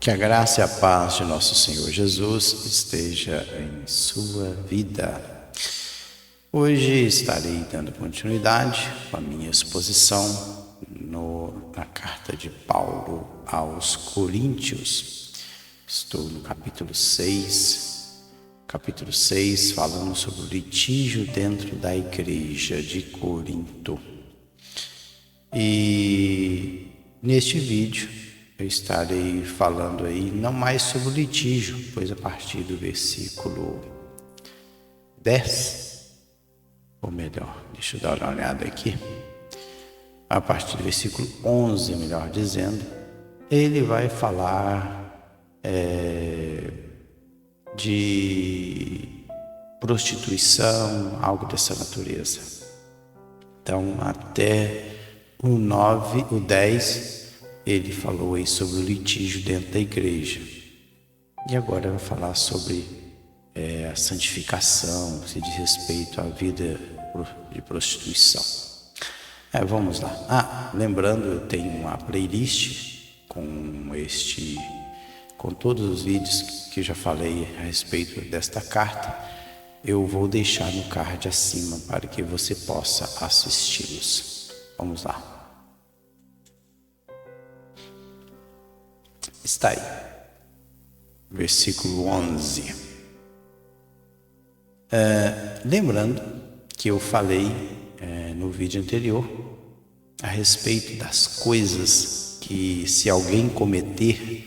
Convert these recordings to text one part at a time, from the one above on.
Que a graça e a paz de nosso Senhor Jesus esteja em sua vida. Hoje estarei dando continuidade com a minha exposição na carta de Paulo aos Coríntios. Estou no capítulo 6, falando sobre o litígio dentro da igreja de Corinto. E neste vídeo eu estarei falando aí não mais sobre o litígio, pois a partir do versículo 10, ou melhor, deixa eu dar uma olhada aqui, a partir do versículo 11, melhor dizendo, ele vai falar de prostituição, algo dessa natureza. Então, até o 10, ele falou aí sobre o litígio dentro da igreja. E agora vai falar sobre a santificação, se diz respeito à vida de prostituição. Vamos lá. Lembrando, eu tenho uma playlist com todos os vídeos que eu já falei a respeito desta carta. Eu vou deixar no card acima para que você possa assisti-los. Vamos lá. Está aí, versículo 11. Lembrando que eu falei no vídeo anterior a respeito das coisas que, se alguém cometer,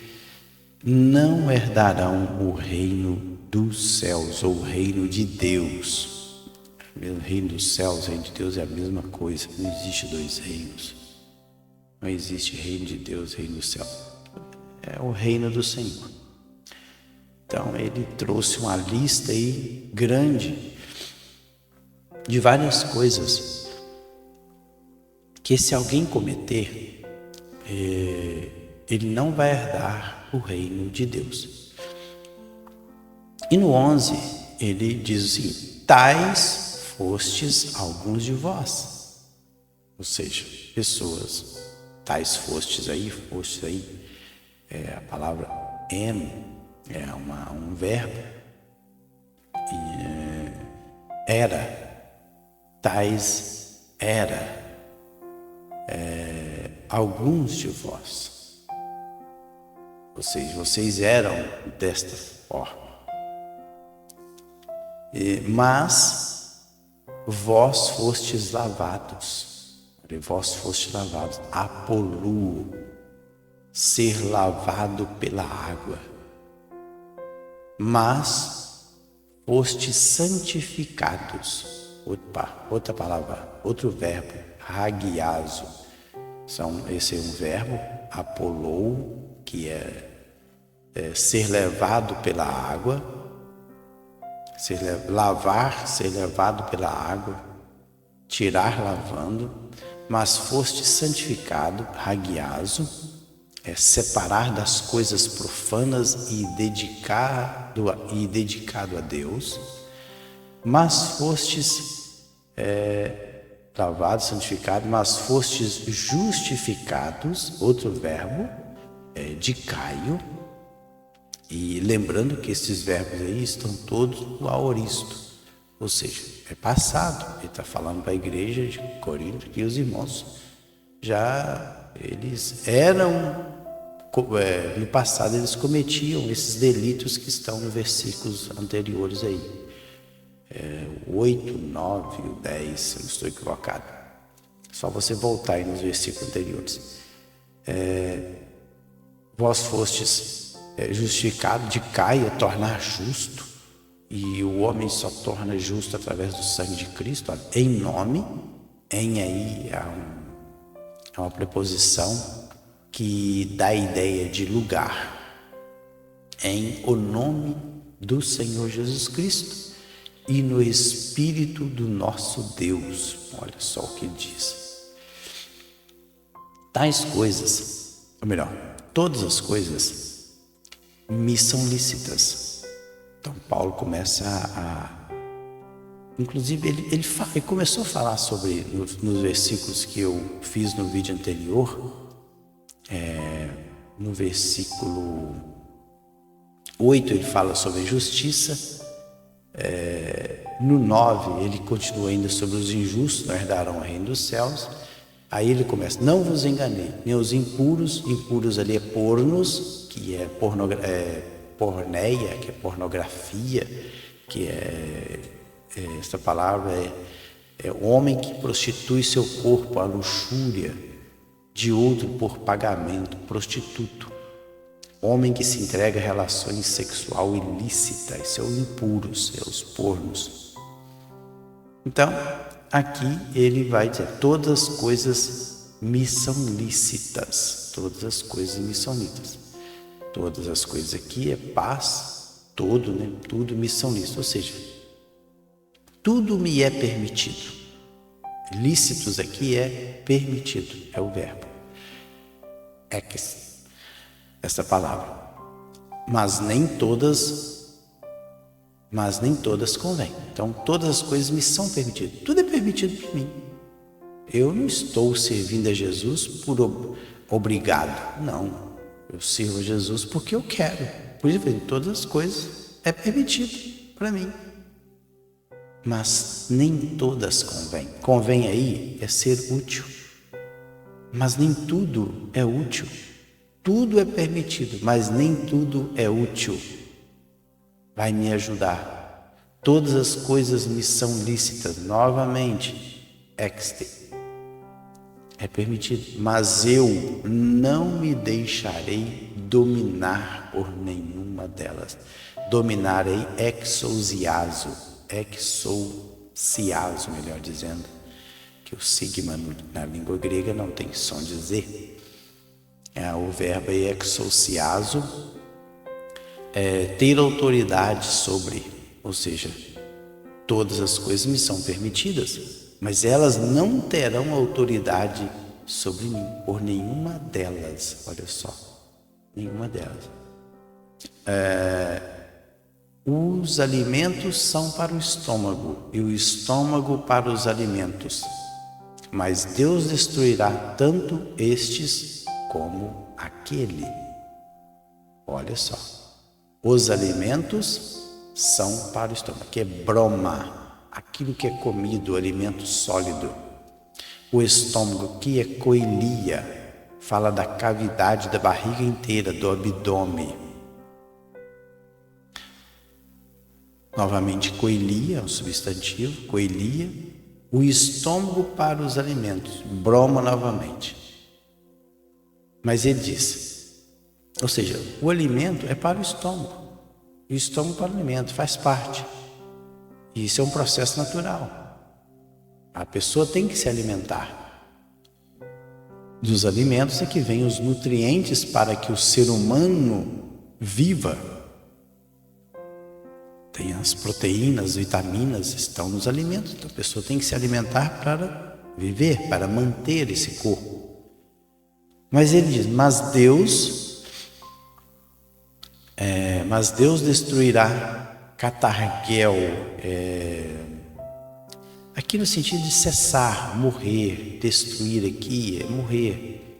não herdarão o reino dos céus ou o reino de Deus. O reino dos céus, o reino de Deus é a mesma coisa, não existe dois reinos. Não existe reino de Deus, reino do céu. É o reino do Senhor. Então ele trouxe uma lista aí grande de várias coisas que, se alguém cometer, ele não vai herdar o reino de Deus. E no 11 ele diz assim: tais fostes alguns de vós. Ou seja, pessoas, tais fostes aí, a palavra em é um verbo, tais era, alguns de vós. Ou seja, vocês eram desta forma. Mas vós fostes lavados. Vós fostes lavados. Apoluo, ser lavado pela água. Mas fostes santificados. Outra palavra, outro verbo, hagiazo. Esse é um verbo, apolou, que é ser levado pela água, ser levado pela água, tirar lavando, mas foste santificado, hagiazo, separar das coisas profanas e dedicado a Deus, mas fostes lavados, santificados, mas fostes justificados, outro verbo, dicaio. E lembrando que esses verbos aí estão todos no aoristo, ou seja, é passado. Ele está falando para a igreja de Corinto que os irmãos eles eram, no passado eles cometiam esses delitos que estão nos versículos anteriores aí, 8, 9, 10, se eu não estou equivocado. Só você voltar aí nos versículos anteriores. Vós fostes justificado, de Caia, tornar justo, e o homem só torna justo através do sangue de Cristo. Em nome, aí é uma preposição que dá a ideia de lugar. Em o nome do Senhor Jesus Cristo e no Espírito do nosso Deus. Olha só o que diz. Tais coisas, ou melhor, todas as coisas me são lícitas. Então Paulo começa inclusive ele começou a falar sobre, nos versículos que eu fiz no vídeo anterior, no versículo 8 ele fala sobre a justiça. No 9 ele continua ainda sobre os injustos, não herdarão o reino dos céus. Aí ele começa: não vos enganei, nem os impuros. Impuros ali é pornos, que é porneia, que é pornografia, que essa palavra é o homem que prostitui seu corpo à luxúria de outro por pagamento, prostituto. Homem que se entrega a relações sexual ilícitas, são impuros, os pornos. Então, aqui ele vai dizer: todas as coisas me são lícitas. Todas as coisas me são lícitas. Todas as coisas aqui é paz, tudo me são lícitas. Ou seja, tudo me é permitido. Lícitos aqui é permitido, é o verbo. Essa palavra. Mas nem todas convêm. Então, todas as coisas me são permitidas. Tudo é permitido por mim. Eu não estou servindo a Jesus por obrigado. Não. Eu sirvo a Jesus porque eu quero. Por isso, todas as coisas é permitido para mim. Mas nem todas convêm. Convém aí é ser útil. Mas nem tudo é útil. Tudo é permitido, mas nem tudo é útil. Vai me ajudar. Todas as coisas me são lícitas. Novamente, é permitido, mas eu não me deixarei dominar por nenhuma delas. Dominarei exousiazo, melhor dizendo, que o sigma na língua grega não tem som de Z. O verbo é exousiazo, ter autoridade sobre, ou seja, todas as coisas me são permitidas, mas elas não terão autoridade sobre mim, por nenhuma delas. Olha só, nenhuma delas. Os alimentos são para o estômago e o estômago para os alimentos, mas Deus destruirá tanto estes como aquele. Olha só, os alimentos são para o estômago, que é broma, aquilo que é comido, alimento sólido. O estômago, que é coilia, fala da cavidade da barriga inteira, do abdômen. Novamente, coilia, um substantivo, coilia. O estômago para os alimentos, broma novamente. Mas ele diz, ou seja, o alimento é para o estômago, e o estômago para o alimento, faz parte. E isso é um processo natural. A pessoa tem que se alimentar. Dos alimentos é que vêm os nutrientes para que o ser humano viva. Tem as proteínas, vitaminas, estão nos alimentos. Então a pessoa tem que se alimentar para viver, para manter esse corpo. Mas ele diz, mas Deus destruirá catarguel, aqui no sentido de cessar, morrer, destruir aqui, morrer,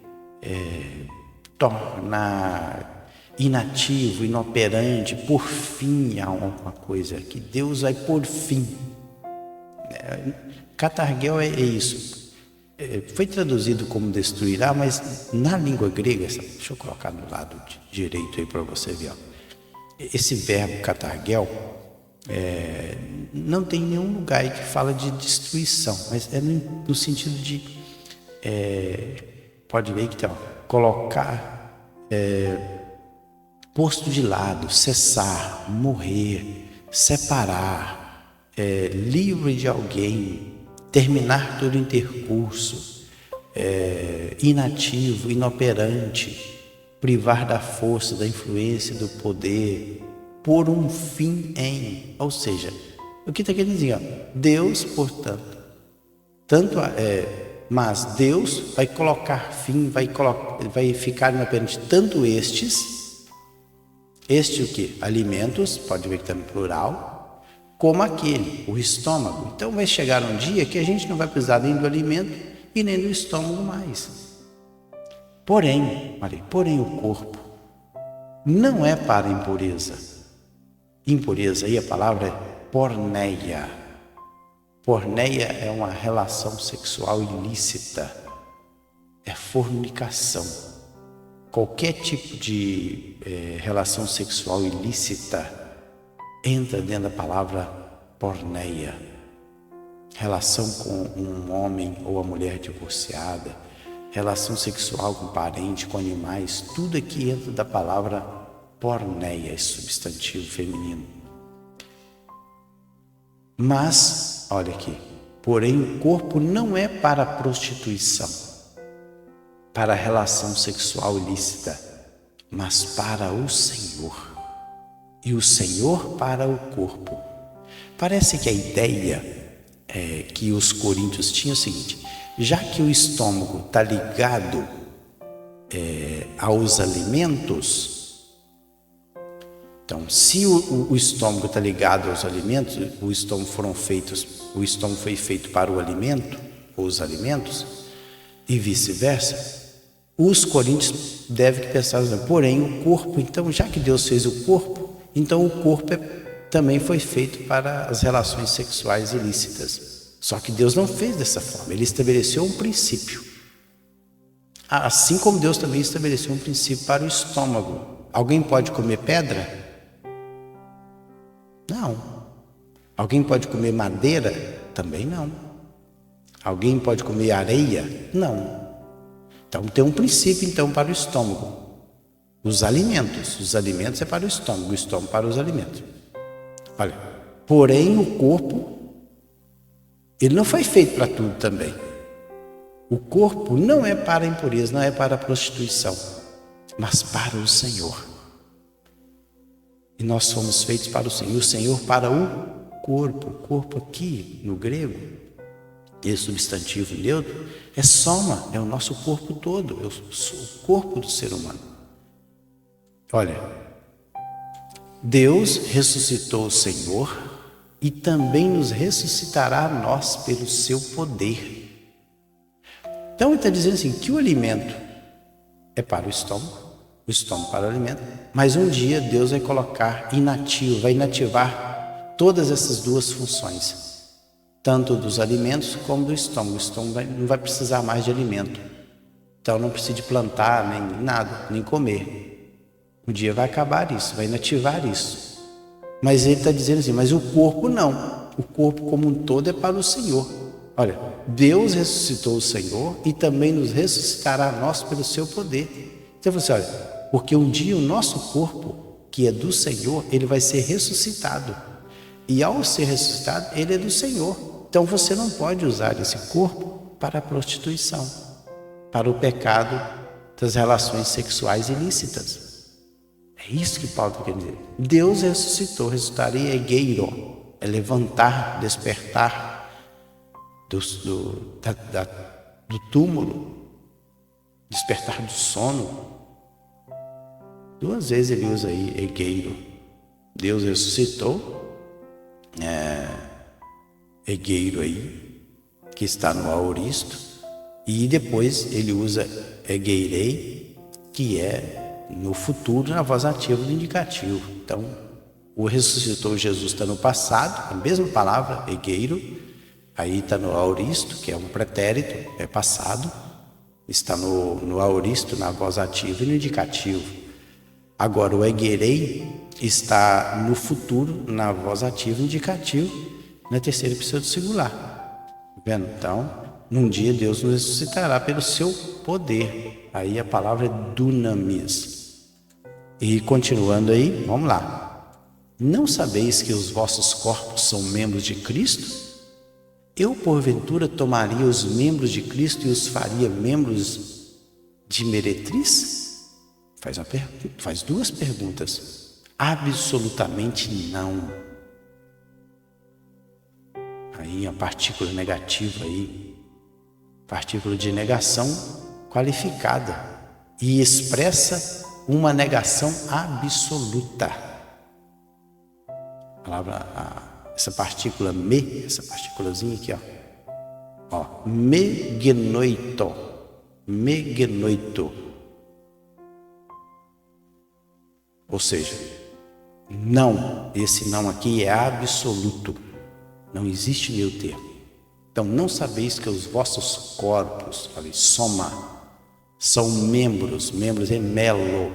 tornar inativo, inoperante, por fim a alguma coisa, que Deus vai por fim. Catarguel é isso. Foi traduzido como destruirá, mas na língua grega, deixa eu colocar do lado direito aí para você ver, esse verbo catarguel não tem nenhum lugar aí que fala de destruição, mas é no sentido de pode ver que tem, colocar, posto de lado, cessar, morrer, separar, livre de alguém, terminar todo o intercurso, inativo, inoperante, privar da força, da influência, do poder, por um fim em. Ou seja, o que está querendo dizer? Deus, portanto, mas Deus vai colocar fim, vai ficar inoperante tanto este o que? Alimentos, pode ver que está no plural, como aquele, o estômago. Então vai chegar um dia que a gente não vai precisar nem do alimento e nem do estômago mais. Porém o corpo não é para a impureza, impureza, aí a palavra é porneia. Porneia é uma relação sexual ilícita, é fornicação. Qualquer tipo de relação sexual ilícita entra dentro da palavra porneia. Relação com um homem ou a mulher divorciada, relação sexual com parente, com animais, tudo aqui entra da palavra porneia, esse substantivo feminino. Mas, olha aqui, porém o corpo não é para a prostituição, para a relação sexual ilícita, mas para o Senhor. E o Senhor para o corpo. Parece que a ideia que os coríntios tinham é o seguinte: já que o estômago está ligado aos alimentos, então se o estômago está ligado aos alimentos, o estômago foi feito para o alimento, ou os alimentos, e vice-versa, os coríntios devem pensar, porém o corpo, então já que Deus fez o corpo, então o corpo também foi feito para as relações sexuais ilícitas. Só que Deus não fez dessa forma, Ele estabeleceu um princípio. Assim como Deus também estabeleceu um princípio para o estômago. Alguém pode comer pedra? Não. Alguém pode comer madeira? Também não. Alguém pode comer areia? Não. Então tem um princípio para o estômago. Os alimentos é para o estômago para os alimentos. Olha, porém o corpo, ele não foi feito para tudo também. O corpo não é para a impureza, não é para a prostituição, mas para o Senhor. E nós somos feitos para o Senhor, para o corpo. O corpo aqui, no grego, esse substantivo neutro, é soma, é o nosso corpo todo, é o corpo do ser humano. Olha, Deus ressuscitou o Senhor e também nos ressuscitará a nós pelo seu poder. Então ele está dizendo assim, que o alimento é para o estômago para o alimento, mas um dia Deus vai colocar vai inativar todas essas duas funções, tanto dos alimentos como do estômago. O estômago não vai precisar mais de alimento, então não precisa de plantar, nem nada, nem comer. Um dia vai acabar isso, vai inativar isso. Mas ele está dizendo assim, mas o corpo não. O corpo como um todo é para o Senhor. Olha, Deus ressuscitou o Senhor e também nos ressuscitará a nós pelo seu poder. Então você olha, porque um dia o nosso corpo, que é do Senhor, ele vai ser ressuscitado. E ao ser ressuscitado, ele é do Senhor. Então você não pode usar esse corpo para a prostituição, para o pecado das relações sexuais ilícitas. É isso que Paulo quer dizer. Deus ressuscitou, ressuscitar é egeiro, é levantar, despertar do túmulo, despertar do sono. 2 vezes ele usa aí egeiro. Deus ressuscitou, egeiro aí, que está no aoristo, e depois ele usa egeirei, que é no futuro, na voz ativa do indicativo. Então, o ressuscitou Jesus está no passado, a mesma palavra, egeiro, aí está no aoristo, que é um pretérito, é passado, está no aoristo, na voz ativa e no indicativo. Agora, o egeirei está no futuro, na voz ativa e indicativo, na terceira pessoa do singular. Vendo? Então, num dia Deus nos ressuscitará pelo seu poder. Aí a palavra é dunamis. E continuando aí, vamos lá. Não sabeis que os vossos corpos são membros de Cristo? Eu, porventura, tomaria os membros de Cristo e os faria membros de meretriz? Faz 2 perguntas. Absolutamente não. Aí a partícula negativa aí, partícula de negação qualificada e expressa uma negação absoluta. A palavra, essa partícula essa partículazinha aqui, ó, megenoito, ou seja, Não, esse não aqui é absoluto. Não existe meio termo. Então, não sabeis que os vossos corpos, falei, soma, são membros é melo.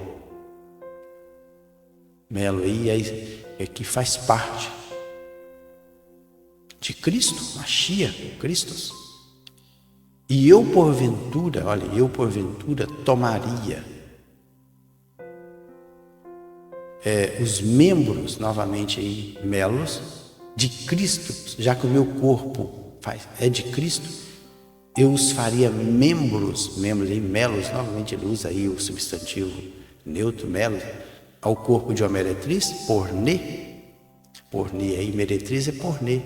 Melo aí é que faz parte de Cristo, Mashiach, Cristo. E eu porventura tomaria os membros, novamente aí, melos, de Cristo, já que o meu corpo é de Cristo, eu os faria membros aí, melos, novamente ele usa aí o substantivo neutro, melos, ao corpo de uma meretriz, pornê aí, meretriz é pornê,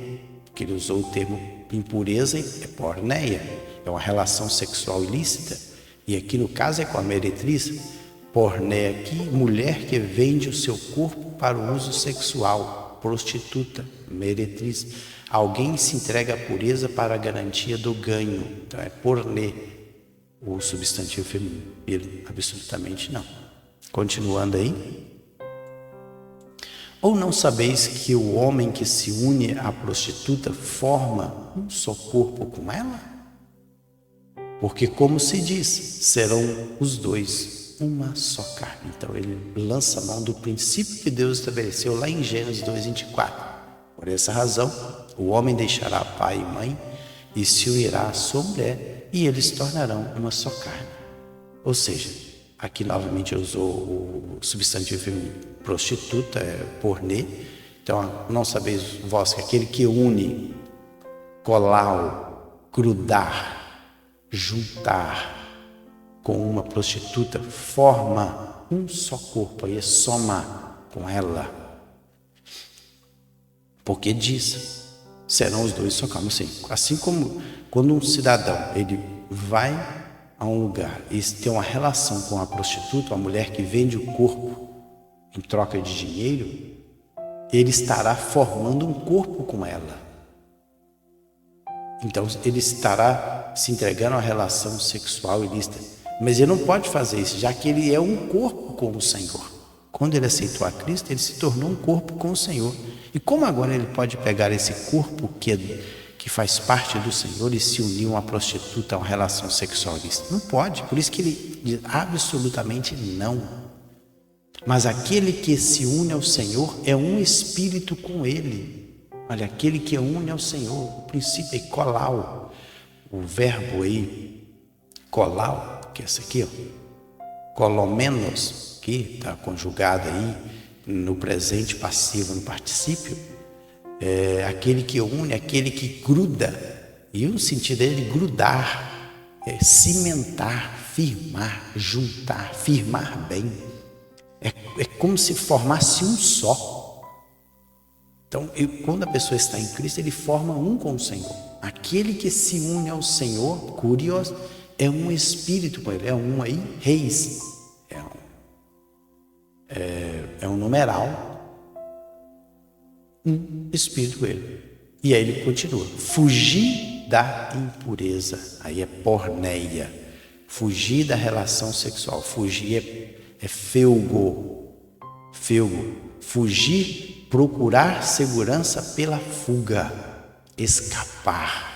porque ele usou o termo impureza, é porneia, é uma relação sexual ilícita, e aqui no caso é com a meretriz. Porné aqui, mulher que vende o seu corpo para o uso sexual, prostituta, meretriz. Alguém se entrega à pureza para a garantia do ganho. Então é pornê, o substantivo feminino. Ele absolutamente não. Continuando aí. Ou não sabeis que o homem que se une à prostituta forma um só corpo com ela? Porque como se diz, serão os dois uma só carne. Então ele lança a mão do princípio que Deus estabeleceu lá em Gênesis 2:24. Por essa razão, o homem deixará pai e mãe e se unirá à sua mulher, e eles tornarão uma só carne. Ou seja, aqui novamente usou o substantivo feminino, prostituta, pornê. Então, não sabeis vós que aquele que une, colar, grudar, juntar com uma prostituta, forma um só corpo, aí soma com ela. Porque diz, serão os dois só carne. Assim como quando um cidadão ele vai a um lugar e tem uma relação com a prostituta, uma mulher que vende o corpo em troca de dinheiro, ele estará formando um corpo com ela. Então ele estará se entregando a uma relação sexual ilícita. Mas ele não pode fazer isso, já que ele é um corpo com o Senhor. Quando ele aceitou a Cristo, ele se tornou um corpo com o Senhor. E como agora ele pode pegar esse corpo que faz parte do Senhor e se unir a uma prostituta, a uma relação sexual ilícita? Não pode, por isso que ele diz absolutamente não. Mas aquele que se une ao Senhor é um espírito com ele. Olha, aquele que une ao Senhor, o princípio é colau, o verbo aí, colau, que é esse aqui, ó, colomenos, que está conjugado aí no presente passivo, no particípio, é aquele que une, aquele que gruda, e o sentido é de grudar, cimentar, firmar, juntar, firmar bem, é como se formasse um só. Então, quando a pessoa está em Cristo, ele forma um com o Senhor. Aquele que se une ao Senhor, curioso, é um espírito com ele, é um aí, reis, é um numeral, um espírito com ele. E aí ele continua, fugir da impureza, aí é porneia, fugir da relação sexual, fugir é felgo, fugir, procurar segurança pela fuga, escapar.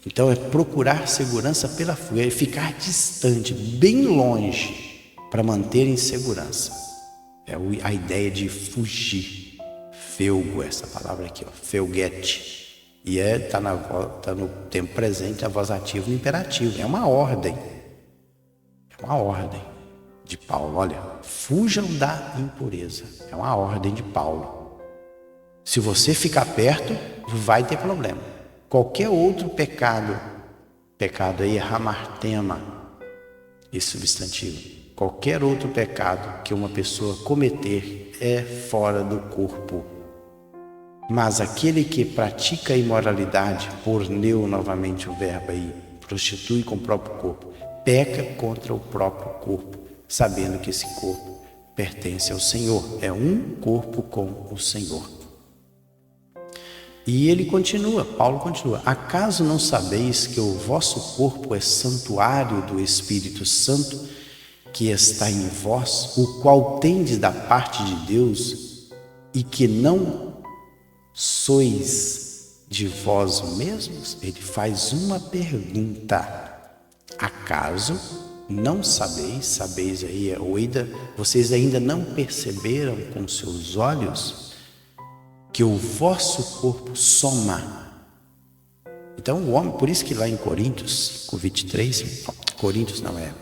Então é procurar segurança pela fuga, é ficar distante, bem longe, para manter em segurança. É a ideia de fugir. Felgo, essa palavra aqui, ó, felguete. E tá no tempo presente a voz ativa no imperativo. É uma ordem. É uma ordem de Paulo. Olha, fujam da impureza. É uma ordem de Paulo. Se você ficar perto, vai ter problema. Qualquer outro pecado aí é hamartema, esse substantivo. Qualquer outro pecado que uma pessoa cometer é fora do corpo. Mas aquele que pratica a imoralidade, porneu novamente o verbo aí, prostitui com o próprio corpo, peca contra o próprio corpo, sabendo que esse corpo pertence ao Senhor. É um corpo com o Senhor. E ele continua, Paulo continua, acaso não sabeis que o vosso corpo é santuário do Espírito Santo que está em vós, o qual tendes da parte de Deus, e que não sois de vós mesmos? Ele faz uma pergunta: acaso não sabeis aí, oida, vocês ainda não perceberam com seus olhos que o vosso corpo soma? Então o homem, por isso que lá em Coríntios 5:23, Coríntios não é,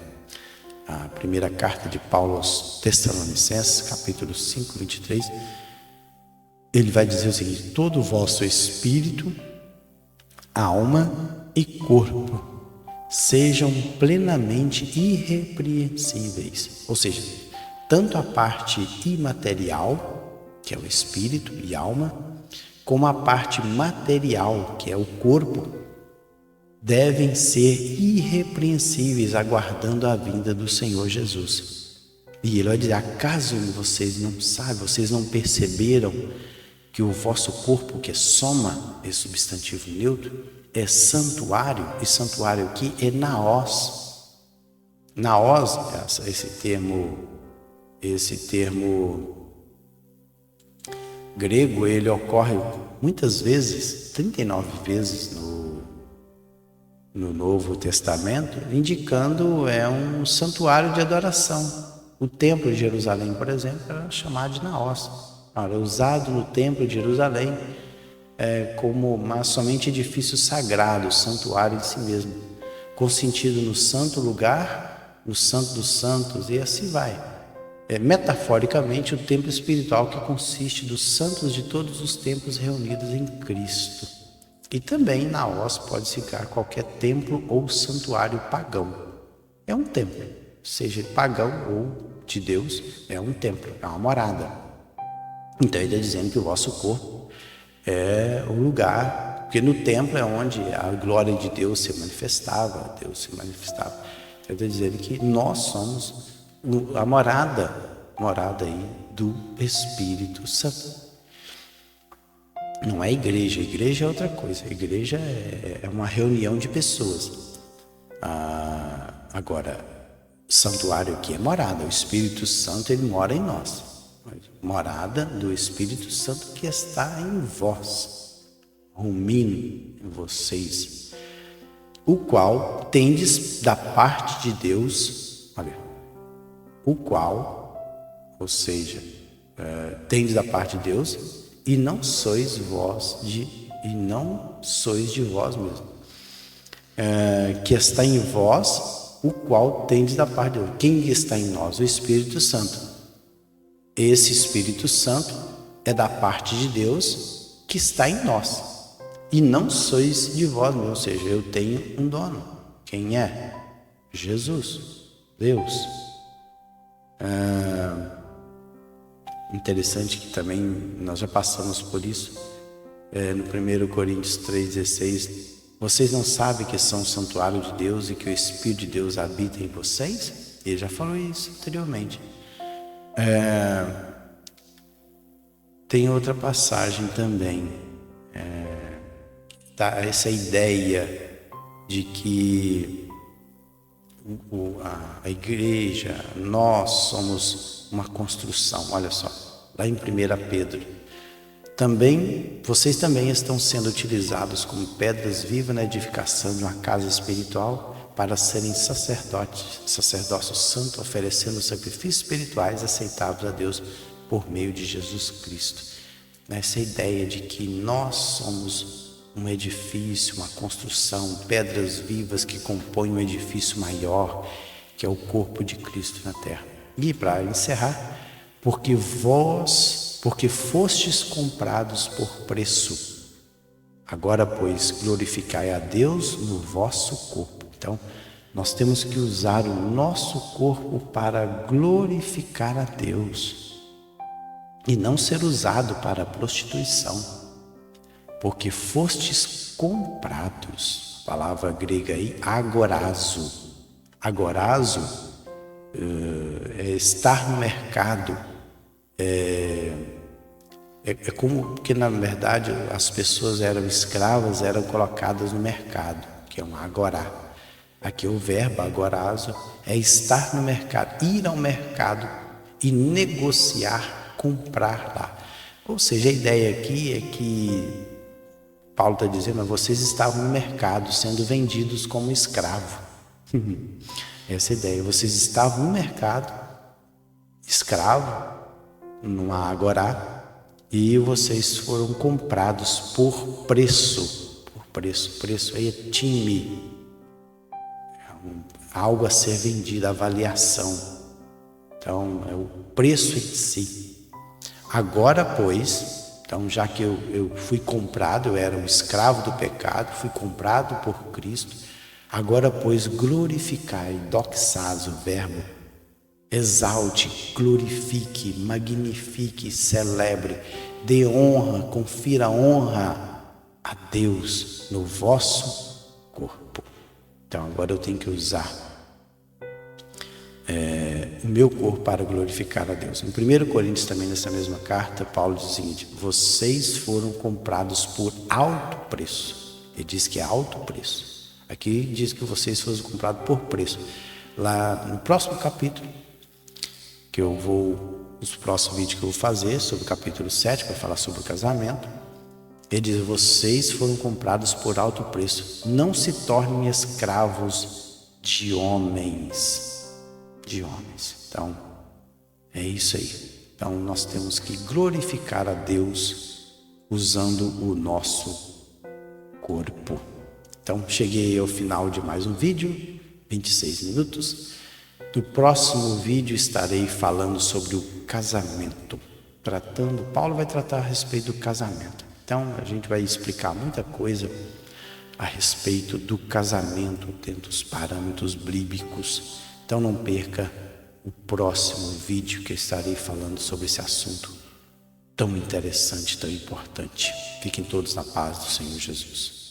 a primeira carta de Paulo aos Tessalonicenses, capítulo 5:23, ele vai dizer o seguinte: todo o vosso espírito, alma e corpo sejam plenamente irrepreensíveis. Ou seja, tanto a parte imaterial, que é o espírito e alma, como a parte material, que é o corpo, devem ser irrepreensíveis, aguardando a vinda do Senhor Jesus. E ele vai dizer: acaso vocês não sabem, vocês não perceberam que o vosso corpo, que é soma, é substantivo neutro, é santuário, e santuário aqui é naos. Naos, esse termo grego, ele ocorre muitas vezes, 39 vezes no Novo Testamento, indicando um santuário de adoração. O Templo de Jerusalém, por exemplo, era chamado de naos. Era usado no Templo de Jerusalém mas somente edifício sagrado, santuário em si mesmo, com sentido no santo lugar, no santo dos santos, e assim vai. Metaforicamente, o templo espiritual, que consiste dos santos de todos os templos reunidos em Cristo. E também naos pode significar qualquer templo ou santuário pagão. É um templo, seja pagão ou de Deus, é um templo, é uma morada. Então ele está dizendo que o vosso corpo é o lugar, porque no templo é onde a glória de Deus se manifestava, Então ele está dizendo que nós somos a morada aí do Espírito Santo. Não é igreja, a igreja é outra coisa, a igreja é uma reunião de pessoas. Agora, santuário aqui é morada, o Espírito Santo, ele mora em nós. Morada do Espírito Santo que está em vós, rumino em vocês, o qual tendes da parte de Deus, tendes da parte de Deus, e não sois de vós mesmos, que está em vós, o qual tendes da parte de Deus. Quem está em nós? O Espírito Santo. Esse Espírito Santo é da parte de Deus que está em nós. E não sois de vós mesmos, ou seja, eu tenho um dono. Quem é? Jesus, Deus. Interessante que também nós já passamos por isso. No 1 Coríntios 3,16, vocês não sabem que são o santuário de Deus e que o Espírito de Deus habita em vocês? Ele já falou isso anteriormente. Tem outra passagem também, essa ideia de que a igreja, nós somos uma construção. Olha só, lá em 1 Pedro, vocês também estão sendo utilizados como pedras vivas na edificação de uma casa espiritual, para serem sacerdócio santo, oferecendo sacrifícios espirituais aceitáveis a Deus por meio de Jesus Cristo. Essa ideia de que nós somos um edifício, uma construção, pedras vivas que compõem um edifício maior, que é o corpo de Cristo na terra. E para encerrar, porque fostes comprados por preço, agora, pois, glorificai a Deus no vosso corpo. Então, nós temos que usar o nosso corpo para glorificar a Deus e não ser usado para a prostituição, porque fostes comprados. A palavra grega aí, agorazo. Agorazo é estar no mercado. É como que, na verdade, as pessoas eram escravas, eram colocadas no mercado, que é um agorá. Aqui o verbo agorazo é estar no mercado, ir ao mercado e negociar, comprar lá. Ou seja, a ideia aqui é que Paulo está dizendo, vocês estavam no mercado sendo vendidos como escravo. Essa é a ideia, vocês estavam no mercado, escravo, numa agorá, e vocês foram comprados por preço. Por preço. Preço aí é time, algo a ser vendido, avaliação. Então, é o preço em si. Agora, pois, então já que eu fui comprado, eu era um escravo do pecado, fui comprado por Cristo, agora, pois, glorificai, doxazo, verbo, exalte, glorifique, magnifique, celebre, dê honra, confira honra a Deus no vosso corpo. Então, agora eu tenho que usar o meu corpo para glorificar a Deus. Em 1 Coríntios, também nessa mesma carta, Paulo diz o seguinte: vocês foram comprados por alto preço. Ele diz que é alto preço. Aqui diz que vocês foram comprados por preço. Lá no próximo capítulo, nos próximos vídeos que eu vou fazer, sobre o capítulo 7, para falar sobre o casamento, ele diz: vocês foram comprados por alto preço. Não se tornem escravos de homens. Então, é isso aí. Então, nós temos que glorificar a Deus usando o nosso corpo. Então, cheguei ao final de mais um vídeo, 26 minutos. No próximo vídeo estarei falando sobre o casamento. Paulo vai tratar a respeito do casamento. Então, a gente vai explicar muita coisa a respeito do casamento dentro dos parâmetros bíblicos. Então não perca o próximo vídeo que eu estarei falando sobre esse assunto tão interessante, tão importante. Fiquem todos na paz do Senhor Jesus.